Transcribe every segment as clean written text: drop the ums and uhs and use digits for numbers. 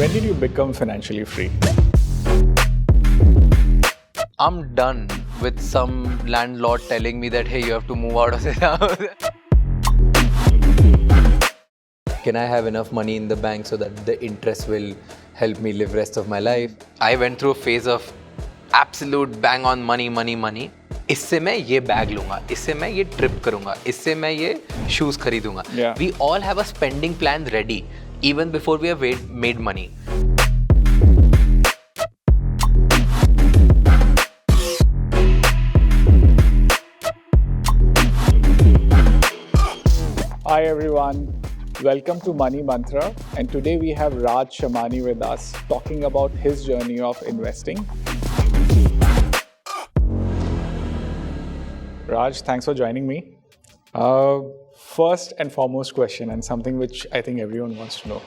When did you become financially free? I'm done with some landlord telling me that, hey, you have to move out of this house. Can I have enough money in the bank so that the interest will help me live rest of my life? I went through a phase of absolute bang on money. इससे मैं ये bag लूंगा, इससे मैं ये trip करूंगा, इससे मैं ये shoes खरीदूंगा. We all have a spending plan ready even before we have made money. Hi everyone, welcome to Money Mantra, and today we have Raj Shamani with us talking about his journey of investing. Raj, thanks for joining me. First and foremost question, and something which I think everyone wants to know.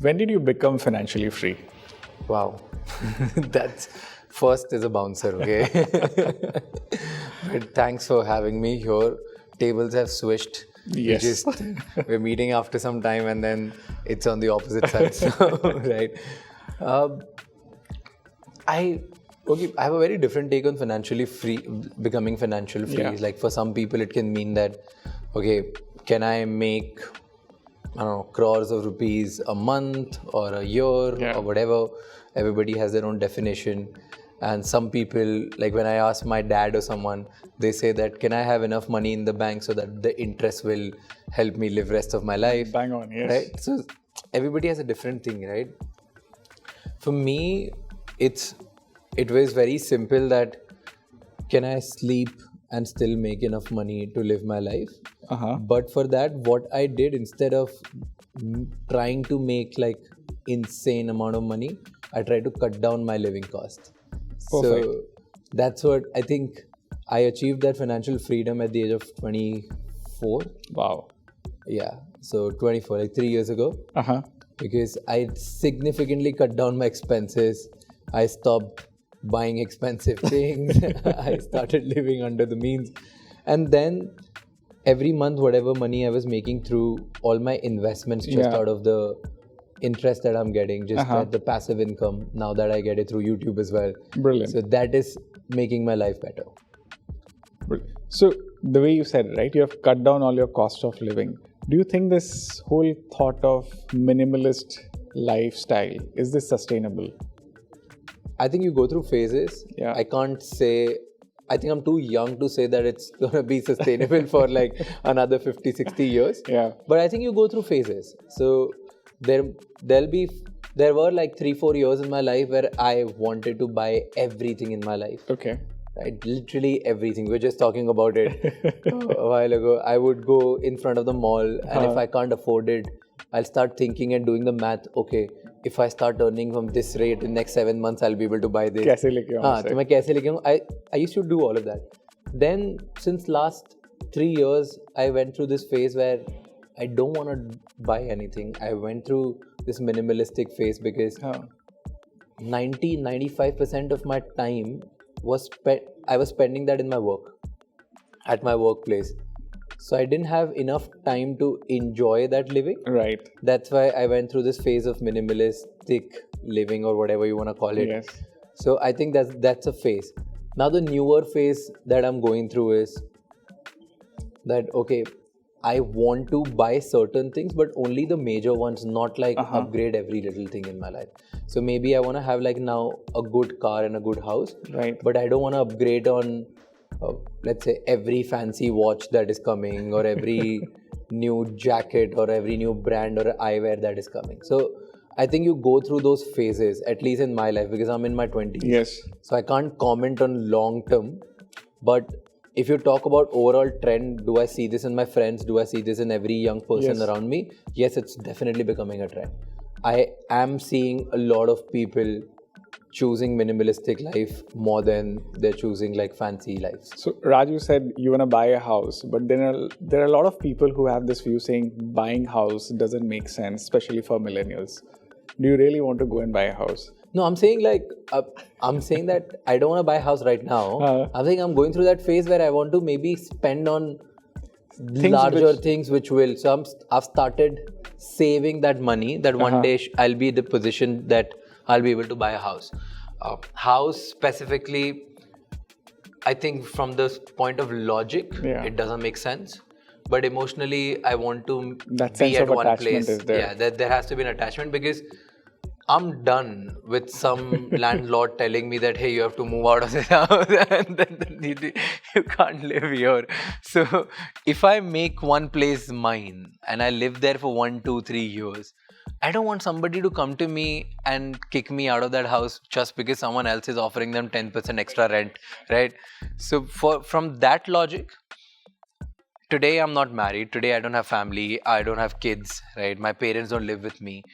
When did you become financially free? Wow, that's first is a bouncer, okay? But thanks for having me here. Tables have switched. Yes. We're meeting after some time and then it's on the opposite side. So, right. I have a very different take on becoming financially free. Yeah. Like for some people, it can mean that, okay, can I make, I don't know, crores of rupees a month or a year or whatever. Everybody has their own definition. And some people, like when I ask my dad or someone, they say that, can I have enough money in the bank so that the interest will help me live rest of my life? Bang on, yes. Right? So everybody has a different thing, right? For me, it was very simple that, can I sleep and still make enough money to live my life? But for that, what I did, instead of trying to make like insane amount of money, I tried to cut down my living cost. Perfect. So that's what I think I achieved, that financial freedom at the age of 24. Wow. Yeah. So 24, like 3 years ago. Because I significantly cut down my expenses. I stopped buying expensive things. I started living under the means. And then every month, whatever money I was making through all my investments, just out of the interest that I'm getting, just the passive income, now that I get it through YouTube as well. Brilliant. So that is making my life better. Brilliant. So the way you said it, right, you have cut down all your cost of living. Do you think this whole thought of minimalist lifestyle, is this sustainable? I think you go through phases. Yeah. I think I'm too young to say that it's going to be sustainable for like another 50, 60 years. Yeah. But I think you go through phases. So there were like 3-4 years in my life where I wanted to buy everything in my life. Okay. Right, literally everything. We were just talking about it a while ago. I would go in front of the mall, and if I can't afford it, I'll start thinking and doing the math. Okay, if I start earning from this rate in next 7 months, I'll be able to buy this. कैसे लेके आऊँ तो मैं कैसे लेके आऊँ? I used to do all of that. Then since last 3 years, I went through this phase where I don't want to buy anything. I went through this minimalistic phase because 90-95% of my time I was spending that in my work, at my workplace. So I didn't have enough time to enjoy that living. Right. That's why I went through this phase of minimalistic living, or whatever you want to call it. Yes. So I think that's a phase. Now the newer phase that I'm going through is that, okay, I want to buy certain things, but only the major ones, not like upgrade every little thing in my life. So maybe I want to have like now a good car and a good house. Right. But I don't want to upgrade on, let's say, every fancy watch that is coming, or every new jacket, or every new brand or eyewear that is coming. So I think you go through those phases, at least in my life, because I'm in my 20s. Yes. So I can't comment on long term, but if you talk about overall trend, do I see this in my friends? Do I see this in every young person around me? Yes, it's definitely becoming a trend. I am seeing a lot of people choosing minimalistic life more than they're choosing like fancy lives. So Raju said you want to buy a house, but then there are a lot of people who have this view saying buying house doesn't make sense, especially for millennials. Do you really want to go and buy a house? No, I'm saying that I don't want to buy a house right now. I'm saying I'm going through that phase where I want to maybe spend on larger things which will. So I've started saving that money that one day I'll be in the position that I'll be able to buy a house. House specifically, I think from the point of logic, it doesn't make sense. But emotionally, I want to be at one place. Yeah, there has to be an attachment because I'm done with some landlord telling me that, hey, you have to move out of this house and then you can't live here. So if I make one place mine and I live there for 1, 2, 3 years, I don't want somebody to come to me and kick me out of that house just because someone else is offering them 10% extra rent, right? So from that logic, today I'm not married. Today I don't have family. I don't have kids, right? My parents don't live with me.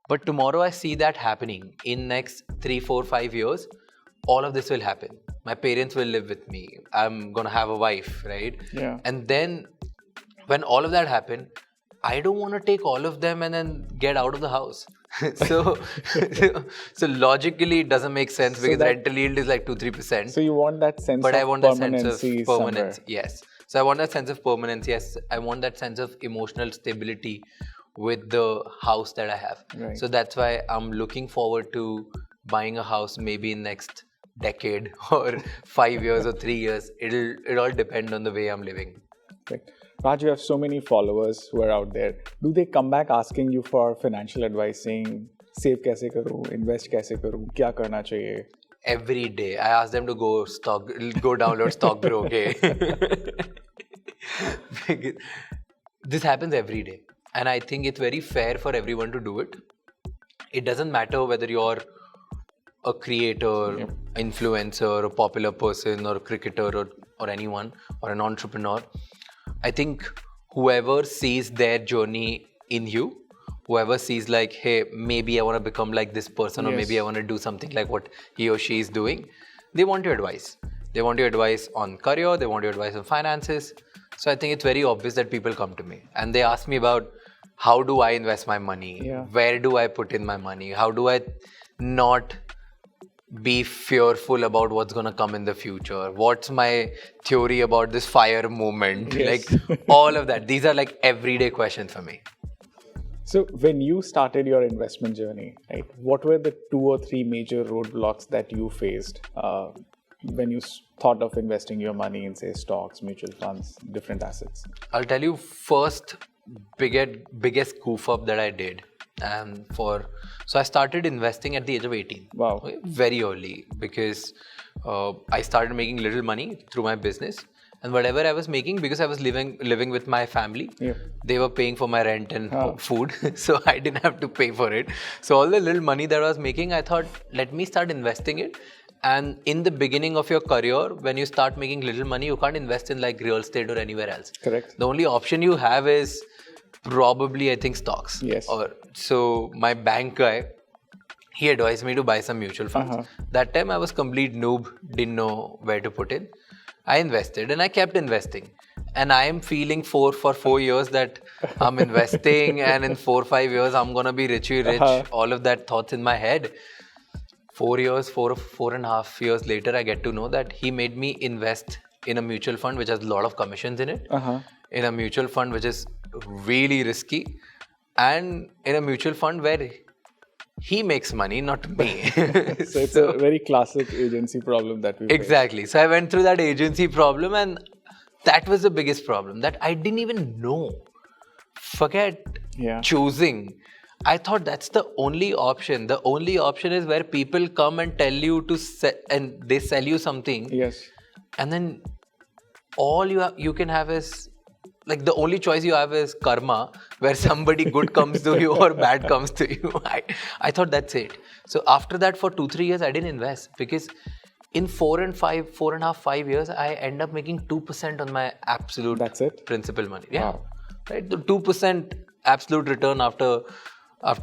But tomorrow I see that happening. In next 3, 4, 5 years, all of this will happen. My parents will live with me. I'm going to have a wife, right? Yeah. And then when all of that happen, I don't want to take all of them and then get out of the house. so logically it doesn't make sense because rental yield is like 2-3%. So you want that sense but of I want that permanency sense of permanence. somewhere. Yes. So I want that sense of permanence. Yes. I want that sense of emotional stability with the house that I have. Right. So that's why I'm looking forward to buying a house maybe in next decade or 5 years or 3 years. It'll all depend on the way I'm living. Right. Raj, you have so many followers who are out there. Do they come back asking you for financial advice, saying, save kaise karu, invest kaise karu, kya karna chahiye? Every day. I ask them to go download StockGro, okay? This happens every day. And I think it's very fair for everyone to do it. It doesn't matter whether you're a creator, influencer, a popular person, or a cricketer, or anyone, or an entrepreneur. I think whoever sees their journey in you, whoever sees like, hey, maybe I want to become like this person, or maybe I want to do something like what he or she is doing, they want your advice. They want your advice on career, they want your advice on finances. So I think it's very obvious that people come to me and they ask me about how do I invest my money? Where do I put in my money? How do I not be fearful about what's going to come in the future? What's my theory about this FIRE movement? Like all of that. These are like everyday questions for me. So when you started your investment journey, right, what were the 2 or 3 major roadblocks that you faced when you thought of investing your money in, say, stocks, mutual funds, different assets? I'll tell you first biggest goof up that I did. So I started investing at the age of 18. Wow. Very early, because I started making little money through my business, and whatever I was making, because I was living with my family, they were paying for my rent and food, so I didn't have to pay for it. So all the little money that I was making, I thought, let me start investing it. And in the beginning of your career, when you start making little money, you can't invest in like real estate or anywhere else. Correct. The only option you have is probably, I think, stocks. Yes. So my bank guy, he advised me to buy some mutual funds. That time I was complete noob, didn't know where to put in. I invested and I kept investing. And I am feeling for 4 years that I'm investing and in 4 or 5 years I'm gonna be rich. All of that thoughts in my head. 4 and a half years later, I get to know that he made me invest in a mutual fund which has a lot of commissions in it. In a mutual fund which is really risky, and in a mutual fund where he makes money, not me. So it's a very classic agency problem that we Exactly. So I went through that agency problem, and that was the biggest problem, that I didn't even know. Forget choosing. I thought that's the only option. The only option is where people come and tell you and they sell you something. Yes. And then all you can have is, like, the only choice you have is karma, where somebody good comes to you or bad comes to you. I thought that's it. So after that, for 2-3 years, I didn't invest, because in 4.5, 5 years, I end up making 2% on my absolute principal money. Yeah. Wow. Right. The 2% absolute return after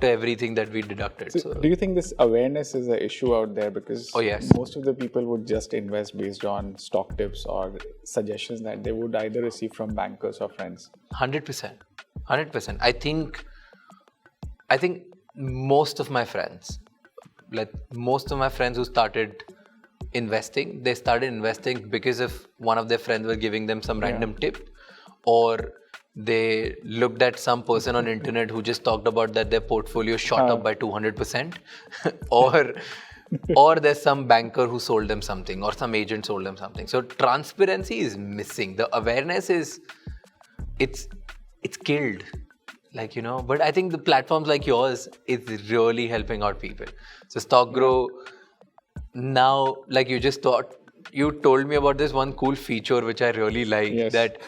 everything that we deducted. So do you think this awareness is an issue out there? Because most of the people would just invest based on stock tips or suggestions that they would either receive from bankers or friends. 100%. I think most of my friends who started investing, they started investing because of one of their friends were giving them some random tip, or they looked at some person on internet who just talked about that their portfolio shot up by 200%, or there's some banker who sold them something, or some agent sold them something. So transparency is missing. The awareness is, it's killed. Like, but I think the platforms like yours is really helping out people. So StockGro, now, like you told me about this one cool feature which I really like, that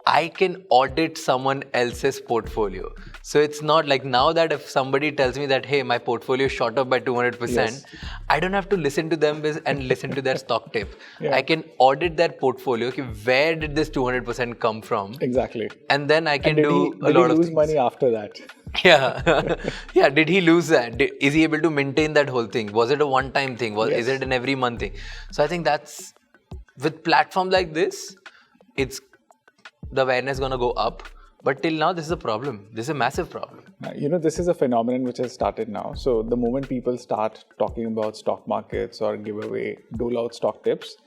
I can audit someone else's portfolio. So it's not like now that if somebody tells me that, hey, my portfolio shot up by 200%, I don't have to listen to them and listen to their stock tip. I can audit their portfolio. Okay, where did this 200% come from? Exactly. And then I can do a lot of things. Did he lose money after that? Yeah. Yeah. Did he lose that? Is he able to maintain that whole thing? Was it a one-time thing? Is it an every month thing? So I think that's, with platform like this, the awareness is going to go up. But till now, this is a problem. This is a massive problem. This is a phenomenon which has started now. So the moment people start talking about stock markets or dole out stock tips,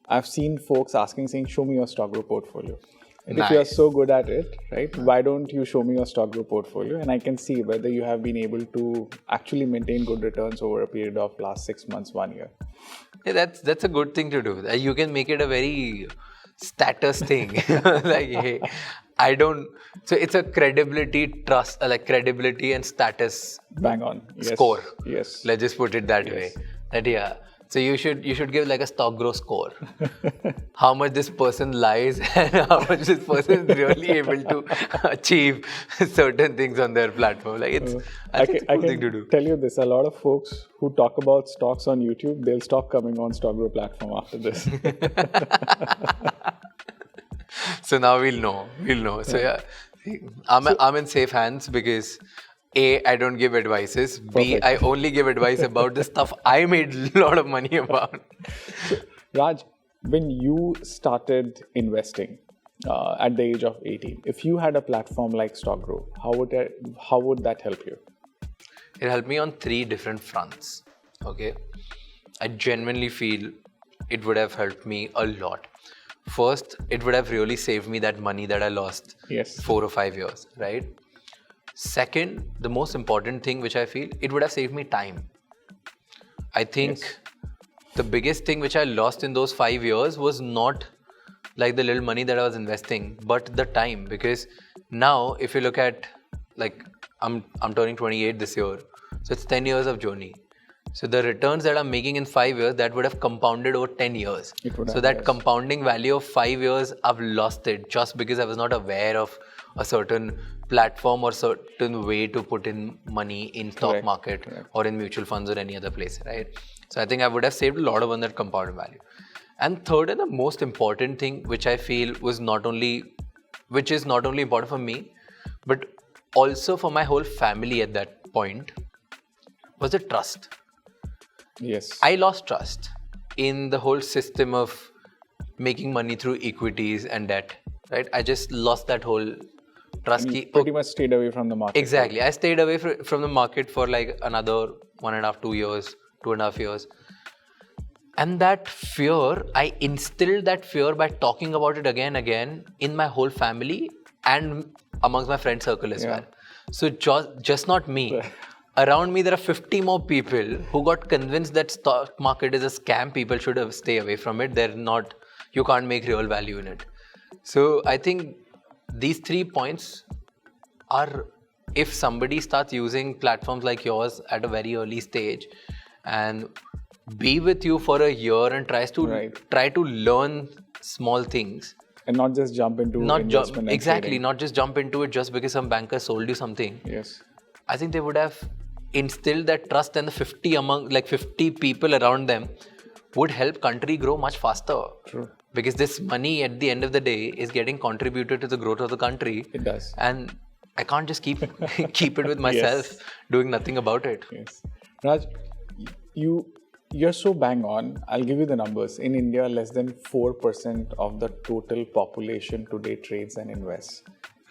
I've seen folks saying, show me your StockGro portfolio. And if you are so good at it, right, why don't you show me your StockGro portfolio? And I can see whether you have been able to actually maintain good returns over a period of last 6 months, 1 year. Yeah, that's a good thing to do. You can make it a very status thing. Like, hey, so it's a credibility, trust, like credibility and status. Bang on. Score. Yes. Let's just put it that way. So you should give like a StockGro score. How much this person lies and how much this person is really able to achieve certain things on their platform. Like it's a cool thing to do. Tell you this, a lot of folks who talk about stocks on YouTube, they'll stop coming on StockGro platform after this. So now we'll know. So yeah, I'm in safe hands because A, I don't give advices. B, I only give advice about the stuff I made a lot of money about. So, Raj, when you started investing at the age of 18, if you had a platform like StockGro, how would that help you? It helped me on 3 different fronts. Okay, I genuinely feel it would have helped me a lot. First, it would have really saved me that money that I lost 4 or 5 years, right? Second, the most important thing which I feel, it would have saved me time. I think the biggest thing which I lost in those 5 years was not like the little money that I was investing, but the time. Because now, if you look at, like, I'm turning 28 this year, so it's 10 years of journey. So the returns that I'm making in 5 years, that would have compounded over 10 years. So that compounding value of 5 years, I've lost it just because I was not aware of a certain platform or certain way to put in money in stock market or in mutual funds or any other place, right? So I think I would have saved a lot on that compounded value. And third and the most important thing, which I feel is not only important for me, but also for my whole family at that point, was the trust. Yes. I lost trust in the whole system of making money through equities and debt, right? I just lost that whole trust. Pretty much stayed away from the market. Exactly. I stayed away from the market for like another 1.5, 2 years, 2.5 years. And that fear, I instilled that fear by talking about it again in my whole family and amongst my friend circle as well. So just not me. Around me, there are 50 more people who got convinced that stock market is a scam. People should stay away from it. You can't make real value in it. So I think these 3 points are, if somebody starts using platforms like yours at a very early stage and be with you for a year and try to learn small things. And not just jump into investment. Exactly, not just jump into it just because some banker sold you something. Yes. I think they would have instilled that trust, and the 50 people around them would help country grow much faster. True. Because this money at the end of the day is getting contributed to the growth of the country. It does. And I can't just keep it with myself, doing nothing about it. Yes. Raj, you're so bang on. I'll give you the numbers. In India, less than 4% of the total population today trades and invests.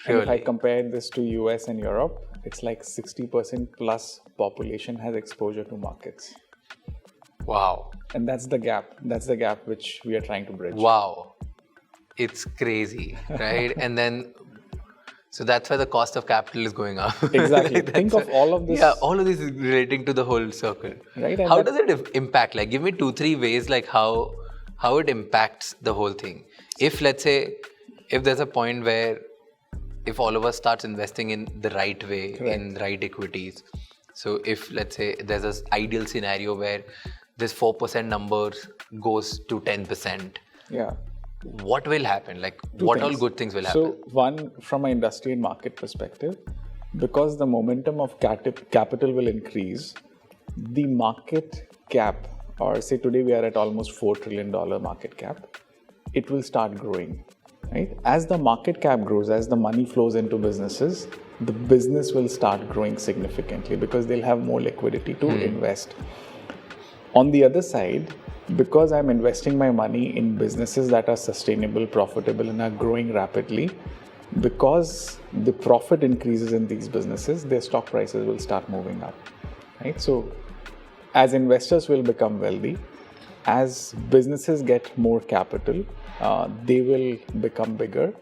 Really? And if I compare this to US and Europe, it's like 60% plus population has exposure to markets. Wow. And that's the gap. That's the gap which we are trying to bridge. Wow. it's crazy, right? And then, so that's why the cost of capital is going up. Exactly. Think of all of this. Yeah, all of this is relating to the whole circle. Right. And how does it impact? Like, give me 2-3 ways, like how it impacts the whole thing. If, let's say, if there's a point where if all of us starts investing in the right way, in right equities. So if, let's say, there's this ideal scenario where this 4% number goes to 10%. Yeah. What will happen? Like, what all good things will happen? So, one, from an industry and market perspective, because the momentum of capital will increase, the market cap, or say today we are at almost $4 trillion market cap, it will start growing, right? As the market cap grows, as the money flows into businesses, the business will start growing significantly because they'll have more liquidity to invest. On the other side, because I'm investing my money in businesses that are sustainable, profitable, and are growing rapidly, because the profit increases in these businesses, their stock prices will start moving up, right? So, as investors will become wealthy, as businesses get more capital, they will become bigger.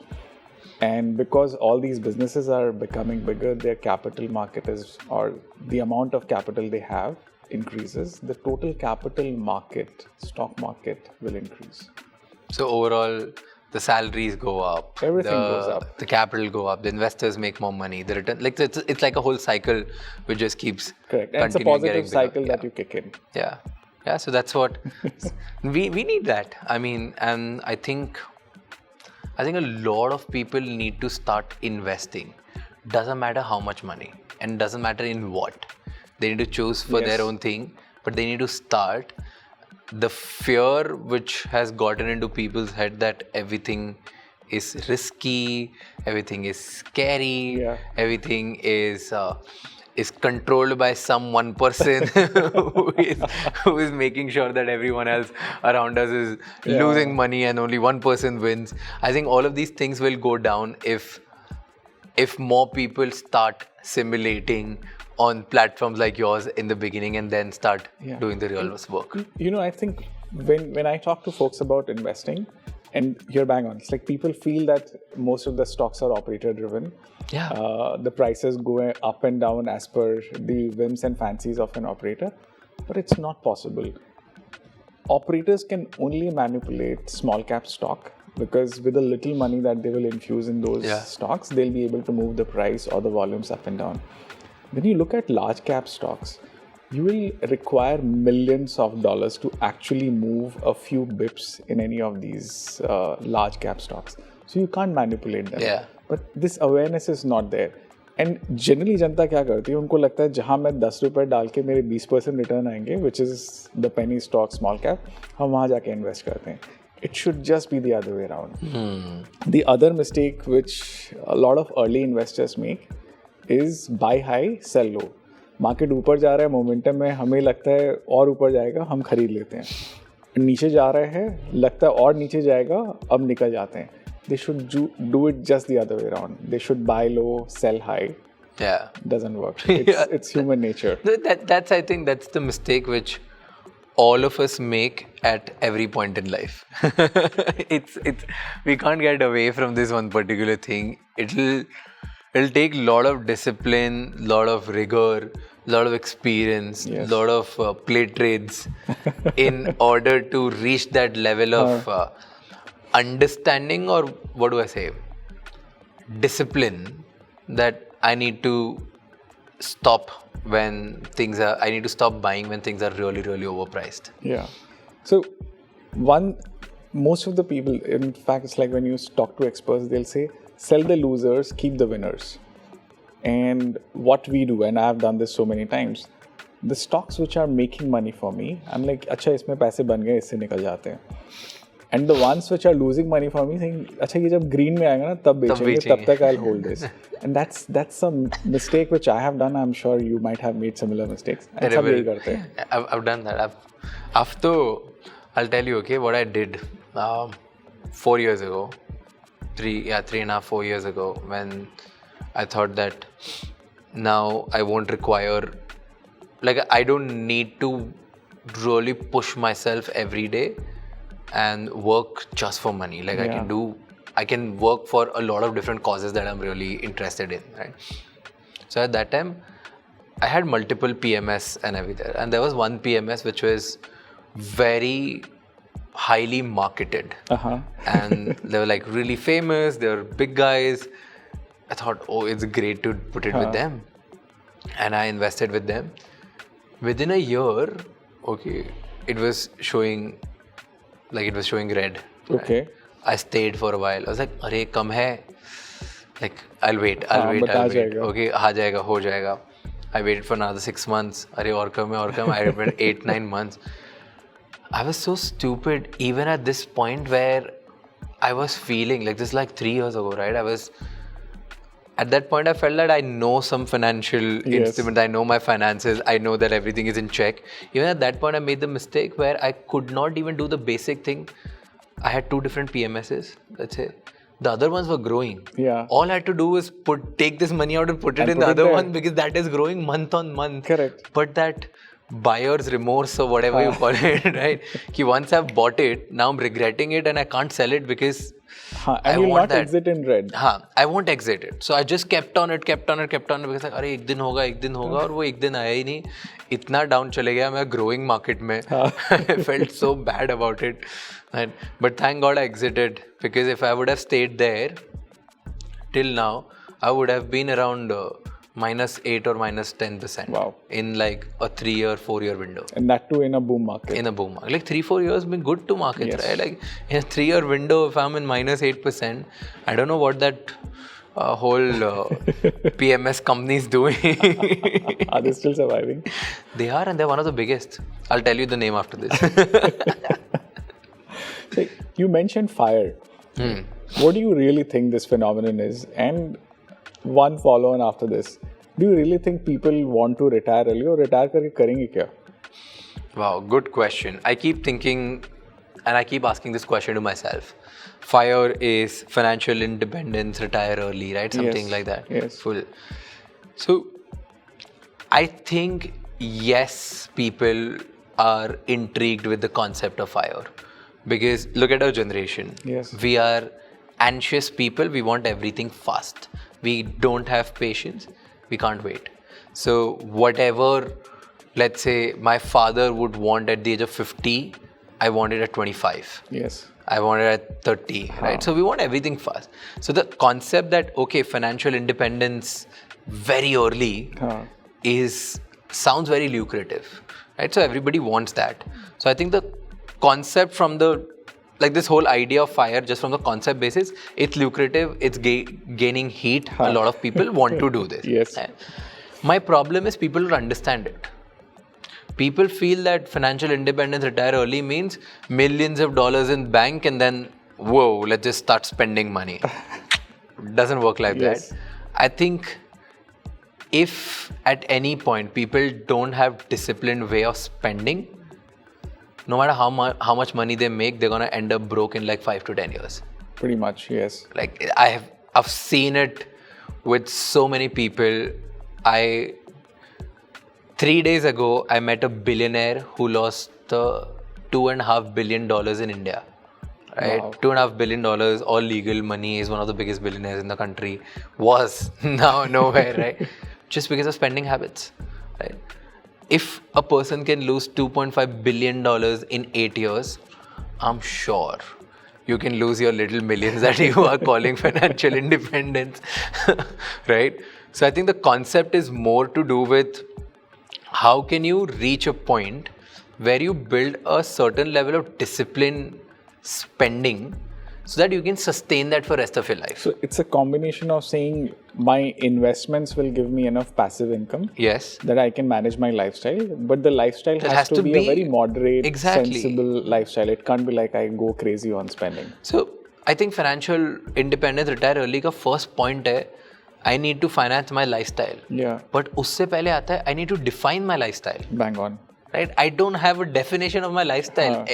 And because all these businesses are becoming bigger, their capital market is, or the amount of capital they have, increases, the total capital market, stock market will increase. So overall, the salaries go up. Everything goes up. The capital go up. The investors make more money. The return, like it's like a whole cycle which just keeps correct. And it's a positive cycle that you kick in. Yeah, yeah. So that's what we need that. I mean, and I think a lot of people need to start investing. Doesn't matter how much money, and doesn't matter in what. They need to choose for their own thing, but they need to start. The fear which has gotten into people's head that everything is risky, everything is scary, everything is controlled by some one person who is making sure that everyone else around us is losing money and only one person wins. I think all of these things will go down if more people start simulating on platforms like yours in the beginning and then start doing the real work. You know, I think when I talk to folks about investing, and you're bang on, it's like people feel that most of the stocks are operator driven. Yeah. The prices go up and down as per the whims and fancies of an operator, but it's not possible. Operators can only manipulate small cap stock because with the little money that they will infuse in those stocks, they'll be able to move the price or the volumes up and down. When you look at large cap stocks, you will require millions of dollars to actually move a few bips in any of these large cap stocks. So you can't manipulate them. Yeah. But this awareness is not there. And generally जनता क्या करती है, उनको लगता है जहाँ मैं 10 रुपए डाल के मेरे 20% रिटर्न आएंगे, which is the penny stock small cap, हम वहाँ जाके इन्वेस्ट करते हैं. It should just be the other way around. The other mistake which a lot of early investors make is buy high, sell low. Market ऊपर जा रहा है momentum में, हमें लगता है और ऊपर जाएगा, हम खरीद लेते हैं. नीचे जा रहा है, लगता है और नीचे जाएगा, अब निकल जाते हैं. They should do it just the other way around. They should buy low, sell high. Yeah. Doesn't work. It's human nature. That's I think that's the mistake which all of us make at every point in life. it's we can't get away from this one particular thing. It'll take a lot of discipline, lot of rigor, lot of experience, lot of play trades in order to reach that level of understanding, or what do I say, discipline, that I need to stop when things are, I need to stop buying when things are really, really overpriced. Yeah. So most of the people, in fact, it's like when you talk to experts, they'll say, sell the losers, keep the winners. And what we do, and I've done this so many times, the stocks which are making money for me, I'm like, अच्छा इसमें पैसे बन गए, इससे निकल जाते हैं. And the ones which are losing money for me, saying, अच्छा ये जब green में आएगा ना तब बेचेंगे, तब तक I'll hold this. And that's some mistake which I have done. I'm sure you might have made similar mistakes. And सब यही करते हैं. I've done that. I'll tell you, okay, what I did 4 years ago, 3.5-4 years ago, when I thought that now I won't require, like, I don't need to really push myself every day and work just for money. Like, I can do I can work for a lot of different causes that I'm really interested in, right? So at that time, I had multiple PMS and everything. And there was one PMS which was very highly marketed. And they were like really famous, they were big guys. I thought, oh, it's great to put it with them. And I invested with them. Within a year, okay, it was showing red. Okay. Right? I stayed for a while. I was like, "Arey, kam hai." Like, I'll wait. Okay, aa jayega, ho jayega. I waited for another 6 months. Arey, aur kam. I waited 8-9 months. I was so stupid even at this point where I was feeling like this, like 3 years ago, right? At that point, I felt that I know some financial instruments, I know my finances, I know that everything is in check. Even at that point, I made the mistake where I could not even do the basic thing. I had 2 different PMSs, let's say. The other ones were growing. Yeah. All I had to do was take this money out and put it in the other one because that is growing month on month. Correct. But that buyer's remorse or whatever you call it, right? Once I've bought it, now I'm regretting it and I can't sell it because and you'll not exit in red. I won't exit it. So I just kept on it because like, अरे एक दिन होगा और वो एक दिन आया ही नहीं. इतना down चले गया मैं growing market में. I felt so bad about it. But thank God I exited because if I would have stayed there till now, I would have been around -8 or -10%. Wow. In like a 3-year, 4-year window. And that too in a boom market. In a boom market. Like 3-4 years been good to markets, right? Like in a 3-year window, if I'm in -8%, I don't know what that whole PMS company is doing. Are they still surviving? They are, and they're one of the biggest. I'll tell you the name after this. So you mentioned FIRE. What do you really think this phenomenon is? And one follow-on after this. Do you really think people want to retire early or retire karke karenge kya? Wow, good question. I keep thinking and I keep asking this question to myself. FIRE is financial independence, retire early, right? Something like that. Yes. Full. So I think yes, people are intrigued with the concept of FIRE because look at our generation. Yes. We are anxious people. We want everything fast. We don't have patience. We can't wait. So whatever, let's say my father would want at the age of 50, I want it at 25. Yes. I want it at 30, right? So we want everything fast. So the concept that, okay, financial independence very early sounds very lucrative, right? So everybody wants that. So I think the concept from this whole idea of FIRE, just from the concept basis, it's lucrative, it's gaining heat. A lot of people want to do this. Yes. My problem is people don't understand it. People feel that financial independence, retire early means millions of dollars in bank and then, whoa, let's just start spending money. Doesn't work like that. I think if at any point people don't have disciplined way of spending, no matter how much money they make, they're gonna end up broke in like 5 to 10 years. Pretty much, yes. Like I've seen it with so many people. 3 days ago, I met a billionaire who lost $2.5 billion in India. Right? Wow. $2.5 billion, all legal money, is one of the biggest billionaires in the country. Was now nowhere, right? Just because of spending habits, right? If a person can lose $2.5 billion in 8 years, I'm sure you can lose your little millions that you are calling financial independence, right? So I think the concept is more to do with how can you reach a point where you build a certain level of discipline spending so that you can sustain that for rest of your life. So it's a combination of saying my investments will give me enough passive income. Yes. That I can manage my lifestyle. But the lifestyle has to be a very moderate, sensible lifestyle. It can't be like I go crazy on spending. So I think financial independence, retire early ka first point hai, I need to finance my lifestyle. Yeah. But usse pehle aata hai, I need to define my lifestyle. Bang on. Right? I don't have a definition of my lifestyle.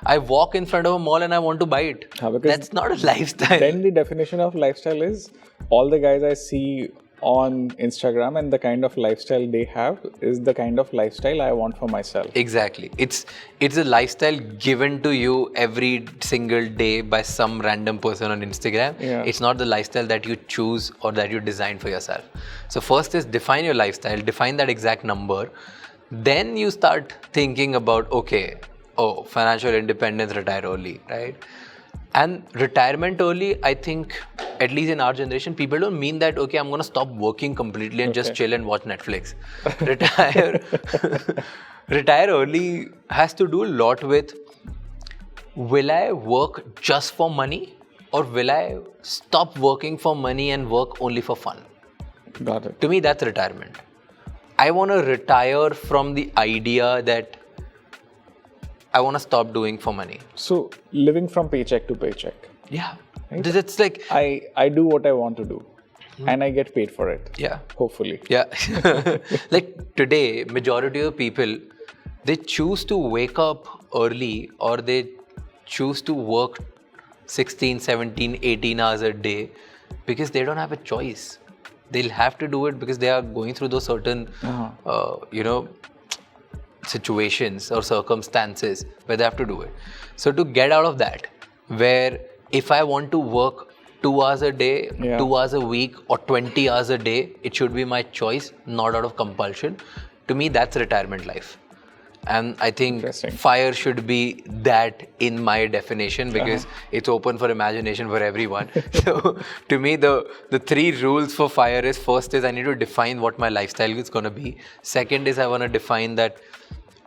I walk in front of a mall and I want to buy it. That's not a lifestyle. Then the definition of lifestyle is all the guys I see on Instagram and the kind of lifestyle they have is the kind of lifestyle I want for myself. Exactly. It's a lifestyle given to you every single day by some random person on Instagram. Yeah. It's not the lifestyle that you choose or that you design for yourself. So first is define your lifestyle, define that exact number. Then you start thinking about, okay, financial independence, retire early, right? And retirement early, I think, at least in our generation, people don't mean that, okay, I'm going to stop working completely and just chill and watch Netflix. Retire early has to do a lot with, will I work just for money or will I stop working for money and work only for fun? Got it. To me, that's retirement. I want to retire from the idea that I want to stop doing for money. So living from paycheck to paycheck. Yeah. Right? It's like... I do what I want to do and I get paid for it. Yeah. Hopefully. Yeah. Like today, majority of people, they choose to wake up early or they choose to work 16, 17, 18 hours a day because they don't have a choice. They'll have to do it because they are going through those certain, situations or circumstances where they have to do it. So to get out of that, where if I want to work 2 hours a day, 2 hours a week or 20 hours a day, it should be my choice, not out of compulsion. To me, that's retirement life. And I think FIRE should be that in my definition because it's open for imagination for everyone. So to me, the 3 rules for FIRE is, first is I need to define what my lifestyle is going to be. Second is I want to define that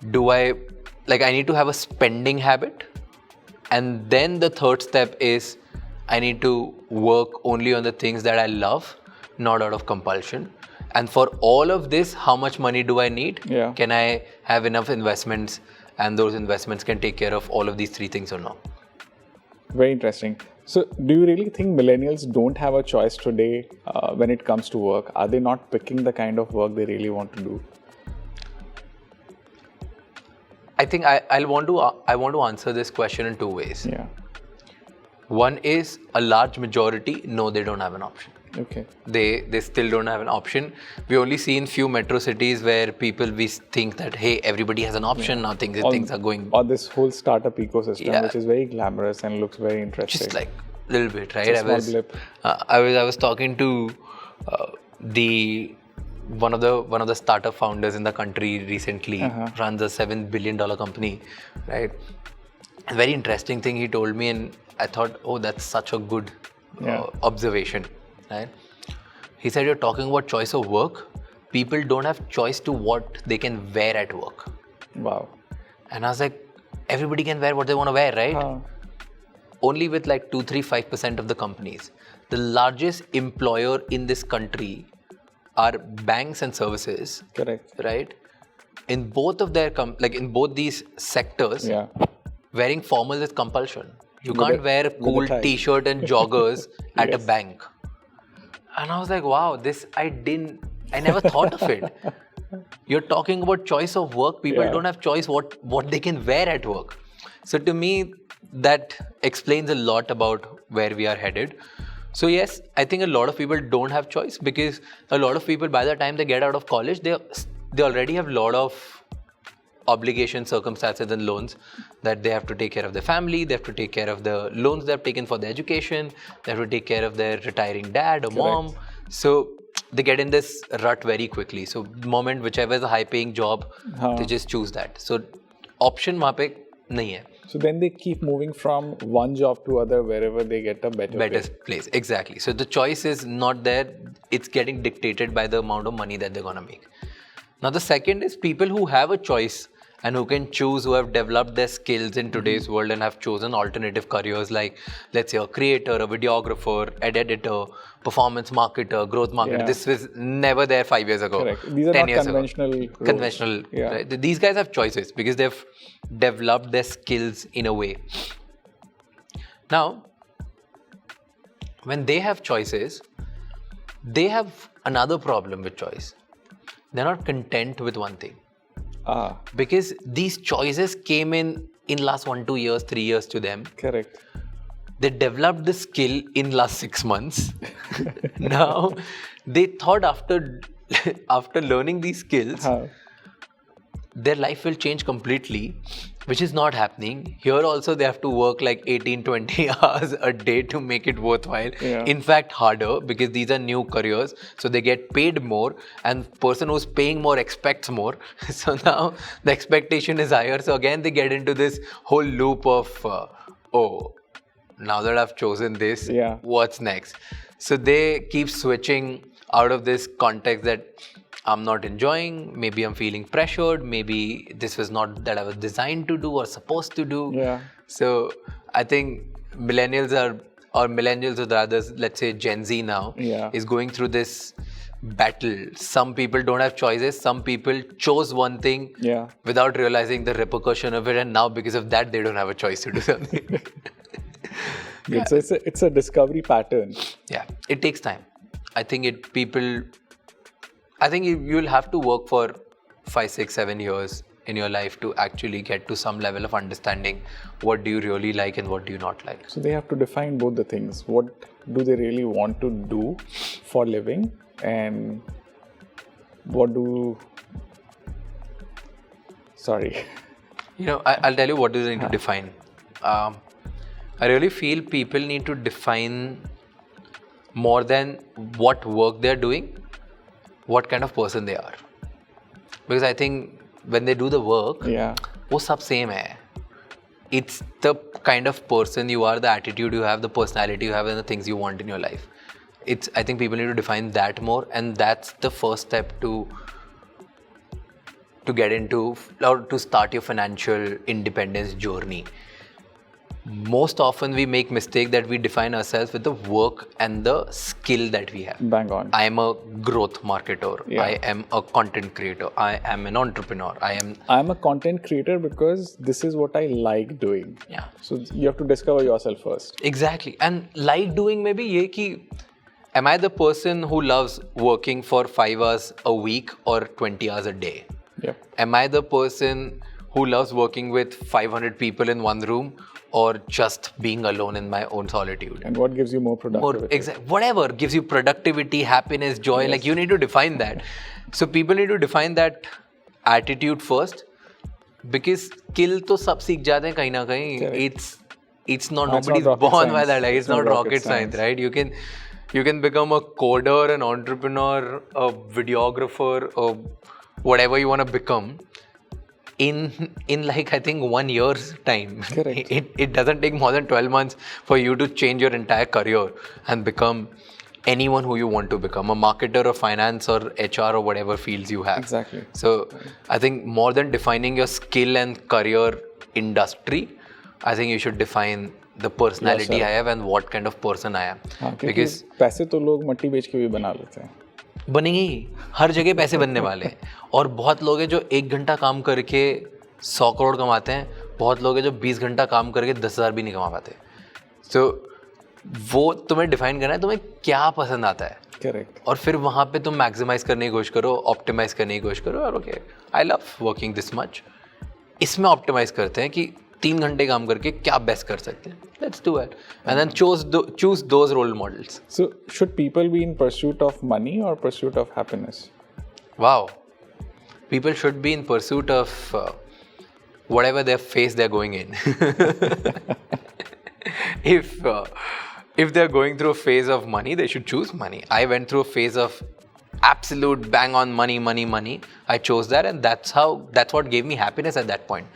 I need to have a spending habit. And then the third step is I need to work only on the things that I love, not out of compulsion. And for all of this, how much money do I need? Yeah. Can I have enough investments and those investments can take care of all of these 3 things or no? Very interesting. So do you really think millennials don't have a choice today when it comes to work? Are they not picking the kind of work they really want to do? I think I want to answer this question in 2 ways. Yeah. One is a large majority, no, they don't have an option. Okay. They still don't have an option. We only see in few metro cities where we think that, hey, everybody has an option now. Things are going. Or this whole startup ecosystem, which is very glamorous and looks very interesting. Just like a little bit, right? It's a small blip. I was talking to one of the startup founders in the country recently. Runs a $7 billion company, right? A very interesting thing he told me, and I thought, oh, that's such a good observation. Right? He said, you're talking about choice of work. People don't have choice to what they can wear at work. Wow. And I was like, everybody can wear what they want to wear, right? Only with like 2-3-5% of the companies. The largest employer in this country are banks and services. Correct. Right? In both of their in both these sectors, wearing formal is compulsion. You can't wear a cool t-shirt and joggers at a bank. And I was like, wow, I never thought of it. You're talking about choice of work. People don't have choice what they can wear at work. So to me, that explains a lot about where we are headed. So yes, I think a lot of people don't have choice because a lot of people, by the time they get out of college, they already have a lot of obligations, circumstances and loans that they have to take care of their family, they have to take care of the loans they have taken for their education, they have to take care of their retiring dad or mom. So they get in this rut very quickly. So the moment whichever is a high paying job, they just choose that. So option wahan pe nahi hai. So then they keep moving from one job to other wherever they get a better place. Exactly. So the choice is not there. It's getting dictated by the amount of money that they're going to make. Now the second is people who have a choice and who can choose, who have developed their skills in today's world and have chosen alternative careers like, let's say, a creator, a videographer, an editor, performance marketer, growth marketer. This was never there 5 years ago. Correct. These are 10 not years conventional ago. Conventional. Right? These guys have choices because they've developed their skills in a way. Now, when they have choices, they have another problem with choice. They're not content with one thing. Because these choices came in last 1-2 years, 3 years to them. Correct. They developed the skill in last 6 months. Now, they thought after learning these skills, their life will change completely, which is not happening. Here also they have to work like 18, 20 hours a day to make it worthwhile. Yeah. In fact, harder, because these are new careers. So they get paid more, and person who's paying more expects more. So now the expectation is higher. So again, they get into this whole loop of, now that I've chosen this, what's next? So they keep switching out of this context that I'm not enjoying, maybe I'm feeling pressured, maybe this was not that I was designed to do or supposed to do. Yeah. So I think millennials or rather, let's say Gen Z now, is going through this battle. Some people don't have choices. Some people chose one thing without realizing the repercussion of it, and now because of that, they don't have a choice to do something. So it's a discovery pattern. Yeah, it takes time. I think you'll have to work for 5, 6, 7 years in your life to actually get to some level of understanding what do you really like and what do you not like. So they have to define both the things. What do they really want to do for living, and what do... Sorry. I'll tell you what do they need to define. I really feel people need to define more than what work they're doing, what kind of person they are. Because I think when they do the work, वो सब same hai. It's the kind of person you are, the attitude you have, the personality you have, and the things you want in your life. I think people need to define that more, and that's the first step to get into or to start your financial independence journey. Most often we make mistake that we define ourselves with the work and the skill that we have. Bang on. I am a growth marketer. I am a content creator. I am an entrepreneur. I'm a content creator because this is what I like doing. Yeah. So you have to discover yourself first. Exactly. And like doing maybe ye ki, am I the person who loves working for 5 hours a week or 20 hours a day? Yep. Am I the person who loves working with 500 people in one room, or just being alone in my own solitude? And what gives you more productivity? Whatever gives you productivity, happiness, joy, like you need to define that. So people need to define that attitude first, because skill to sab seekh jate hain kahin na kahin. It's not, nobody's born by that. Like, it's not rocket science, right? You can become a coder, an entrepreneur, a videographer, or whatever you want to become in like, I think 1 year's time. Correct. It doesn't take more than 12 months for you to change your entire career and become anyone who you want to become, a marketer or finance or HR or whatever fields you have. Exactly. So I think more than defining your skill and career industry, I think you should define the personality I have and what kind of person I am. Because पैसे तो लोग मट्टी बेच के भी बना लेते हैं. बनेंगे ही, हर जगह पैसे बनने वाले हैं. और बहुत लोग हैं जो 1 घंटा काम करके 100 करोड़ कमाते हैं. बहुत लोग हैं जो 20 घंटा काम करके 10,000 भी नहीं कमा पाते. So वो तुम्हें डिफाइन करना है, तुम्हें क्या पसंद आता है. करेक्ट. और फिर वहाँ पे तुम मैक्सिमाइज करने की कोशिश करो, ऑप्टिमाइज करने की कोशिश करो. और okay, I love working this much. इसमें ऑप्टिमाइज करते हैं कि 3 घंटे काम करके क्या बेस्ट कर सकते हैं. Let's do it. And then choose those role models. So should people be in pursuit of money or pursuit of happiness? Wow. People should be in pursuit of whatever their phase they're going in. If they're going through a phase of money, they should choose money. I went through a phase of absolute bang on money. I chose that, and that's what gave me happiness at that point.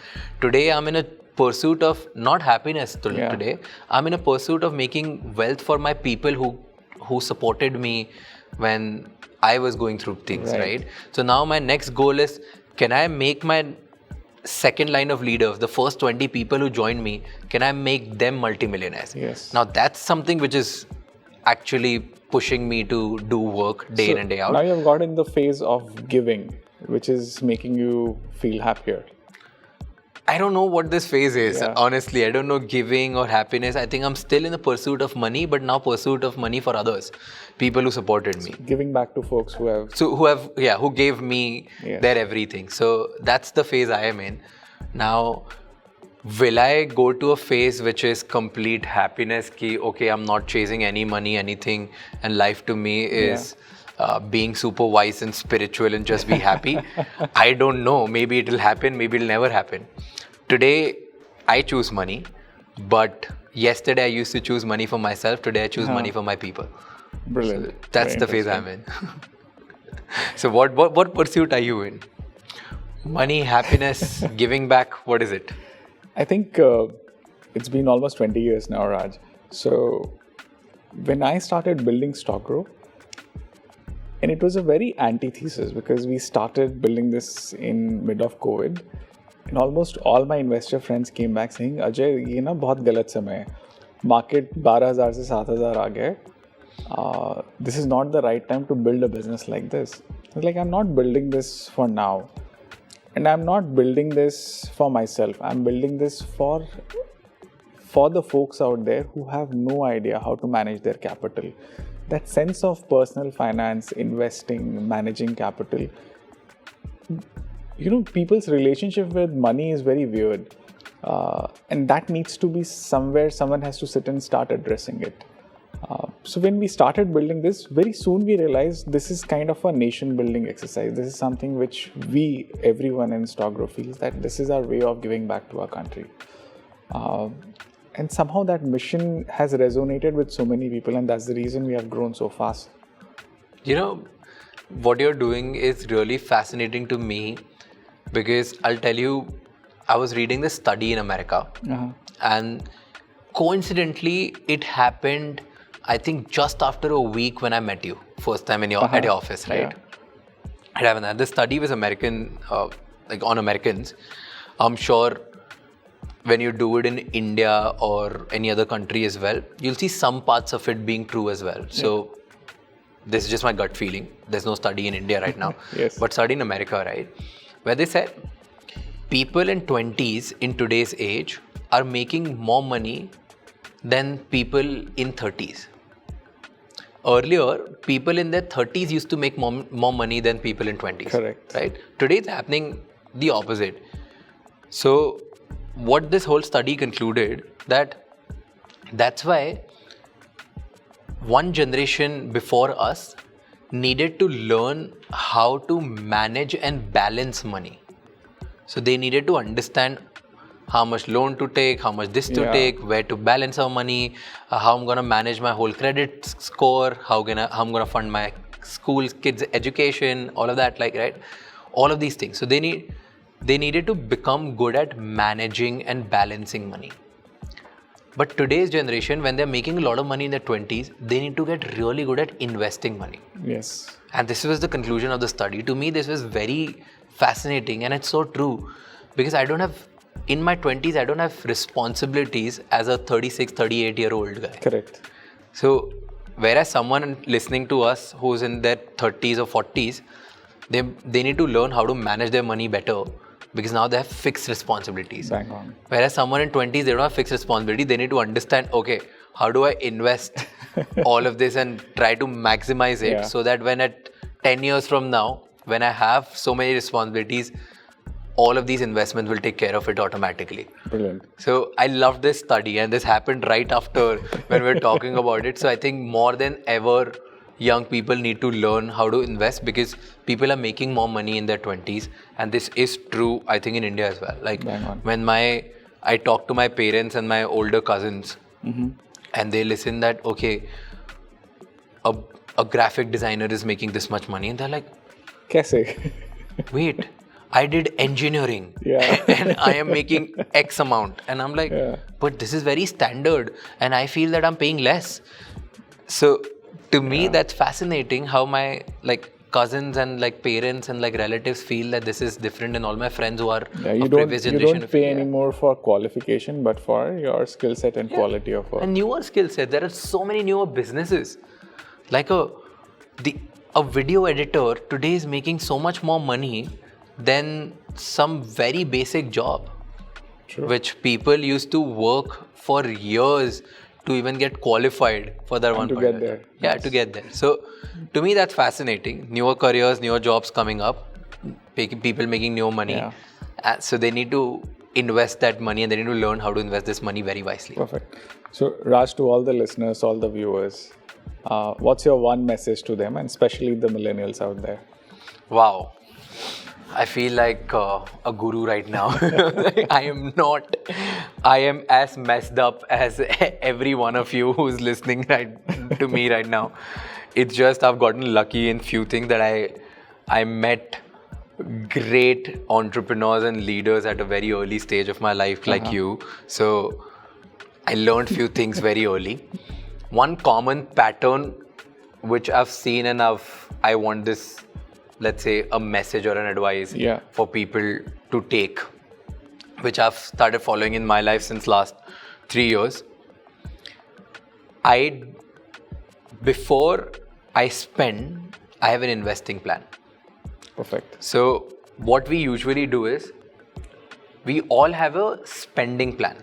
Today I'm in a pursuit of not happiness today. I'm in a pursuit of making wealth for my people who supported me when I was going through things, right? So now my next goal is, can I make my second line of leaders, the first 20 people who joined me, can I make them multimillionaires? Yes. Now that's something which is actually pushing me to do work day in and day out. Now you've got in the phase of giving, which is making you feel happier. I don't know what this phase is, honestly. I don't know giving or happiness. I think I'm still in the pursuit of money, but now pursuit of money for others, people who supported me. Giving back to folks who have... who gave me their everything. So that's the phase I am in. Now, will I go to a phase which is complete happiness ki, okay, I'm not chasing any money, anything, and life to me is being super wise and spiritual and just be happy? I don't know. Maybe it'll happen, maybe it'll never happen. Today, I choose money, but yesterday I used to choose money for myself. Today I choose money for my people. Brilliant. So that's the phase I'm in. So what pursuit are you in? Money, happiness, giving back, what is it? I think it's been almost 20 years now, Raj. So when I started building StockGro, and it was a very antithesis because we started building this in mid of COVID, and almost all my investor friends came back saying, Ajay, ये ना बहुत गलत समय है. Market 12,000 से 7,000 आ गया. This is not the right time to build a business like this. I was like, I'm not building this for now. And I'm not building this for myself. I'm building this for the folks out there who have no idea how to manage their capital. That sense of personal finance, investing, managing capital. People's relationship with money is very weird. And that needs to be somewhere someone has to sit and start addressing it. So when we started building this, very soon we realized this is kind of a nation building exercise. This is something which everyone in StockGro feels that this is our way of giving back to our country. And somehow that mission has resonated with so many people, and that's the reason we have grown so fast. What you're doing is really fascinating to me because I'll tell you, I was reading this study in America and coincidentally it happened, I think, just after a week when I met you first time at your office, right? Yeah. This study was American, on Americans. I'm sure when you do it in India or any other country as well, you'll see some parts of it being true as well. So this is just my gut feeling. There's no study in India right now, Yes. But study in America, right? Where they said people in 20s in today's age are making more money than people in 30s. Earlier, people in their 30s used to make more money than people in 20s. Correct. Right? Today it's happening the opposite. So what this whole study concluded, that's why one generation before us needed to learn how to manage and balance money. So they needed to understand how much loan to take, how much this to take, where to balance our money, how I'm gonna manage my whole credit score, how I'm gonna fund my school kids' education, all of that, right? All of these things. So they needed to become good at managing and balancing money. But today's generation, when they're making a lot of money in their 20s, they need to get really good at investing money. Yes. And this was the conclusion of the study. To me, this was very fascinating, and it's so true because in my 20s, I don't have responsibilities as a 36, 38-year-old guy. Correct. So, whereas someone listening to us who's in their 30s or 40s, they need to learn how to manage their money better because now they have fixed responsibilities. Bang on. Whereas someone in 20s, they don't have fixed responsibility. They need to understand, okay, how do I invest all of this and try to maximize it so that when at 10 years from now, when I have so many responsibilities, all of these investments will take care of it automatically. Brilliant. So I love this study, and this happened right after when we were talking about it. So I think more than ever, young people need to learn how to invest because people are making more money in their 20s, and this is true, I think, in India as well. Like when I talk to my parents and my older cousins, and they listen that, okay, a graphic designer is making this much money, and they're like, Kaise? Wait, I did engineering and I am making X amount. And I'm like, but this is very standard and I feel that I'm paying less. So to me, that's fascinating how my cousins and parents and relatives feel that this is different, and all my friends who are of previous generation. You don't pay anymore for qualification, but for your skill set and quality of work. And newer skill set. There are so many newer businesses. Like a video editor today is making so much more money than some very basic job, which people used to work for years to even get qualified for that one. To get there. Yeah, to get there. So to me, that's fascinating. Newer careers, newer jobs coming up, people making new money. So they need to invest that money and they need to learn how to invest this money very wisely. Perfect. So, Raj, to all the listeners, all the viewers, what's your one message to them, and especially the millennials out there? Wow. I feel like a guru right now. I am as messed up as every one of you who's listening to me right now. It's just I've gotten lucky in few things that I met great entrepreneurs and leaders at a very early stage of my life, like you. So I learned few things very early. One common pattern which I've seen and I want this, let's say, a message or an advice for people to take, which I've started following in my life since last 3 years. Before I spend, I have an investing plan. Perfect. So what we usually do is, we all have a spending plan,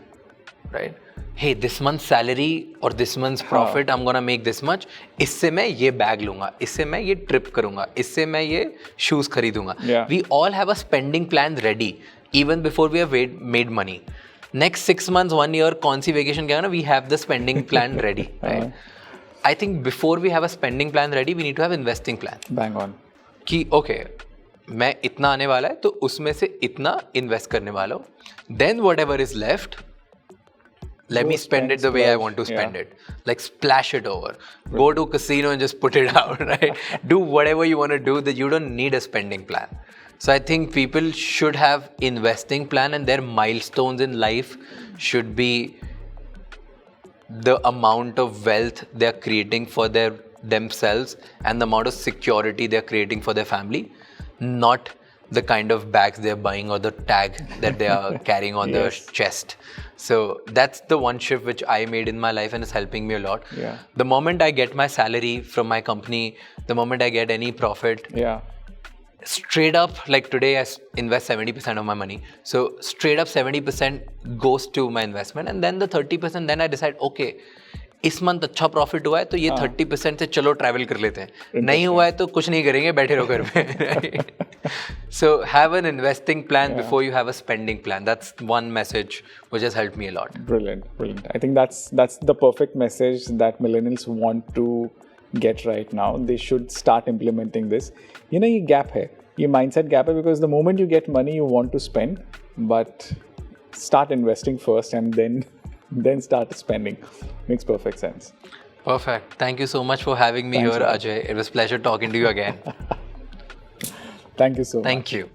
right? Hey, this month's salary or this month's profit, I'm gonna make this much. इससे मैं ये bag लूँगा, इससे मैं ये trip करूँगा, इससे मैं ये shoes खरीदूँगा. We all have a spending plan ready, even before we have made money. Next 6 months, 1 year, कौन सी vacation क्या है ना, we have the spending plan ready, right? I think before we have a spending plan ready, we need to have investing plan. Bang on. कि okay, मैं इतना आने वाला है तो उसमें से इतना invest करने वाला हूँ. Then whatever is left, let me spend it the way I want to spend it. Like splash it over. Go to casino and just put it out, right? Do whatever you want to do, that you don't need a spending plan. So I think people should have investing plan, and their milestones in life should be the amount of wealth they're creating for themselves and the amount of security they're creating for their family, not the kind of bags they're buying or the tag that they are carrying on their chest. So that's the one shift which I made in my life, and it's helping me a lot. The moment I get my salary from my company, the moment I get any profit, straight up, like today I invest 70% of my money. So straight up 70% goes to my investment, and then the 30% then I decide, okay, इस month अच्छा profit हुआ है तो ये 30% से चलो travel कर लेते हैं, नहीं हुआ है तो कुछ नहीं करेंगे, बैठे रहो घर पे. So have an investing plan before you have a spending plan. That's one message which has helped me a lot. Brilliant. I think that's the perfect message that millennials want to get right now. They should start implementing this. You know, ये gap है, ये mindset gap है, because the moment you get money you want to spend, but start investing first and then start spending. Makes perfect sense. Perfect. Thank you so much for having me here, Ajay. It was a pleasure talking to you again. Thank you so much. Thank you.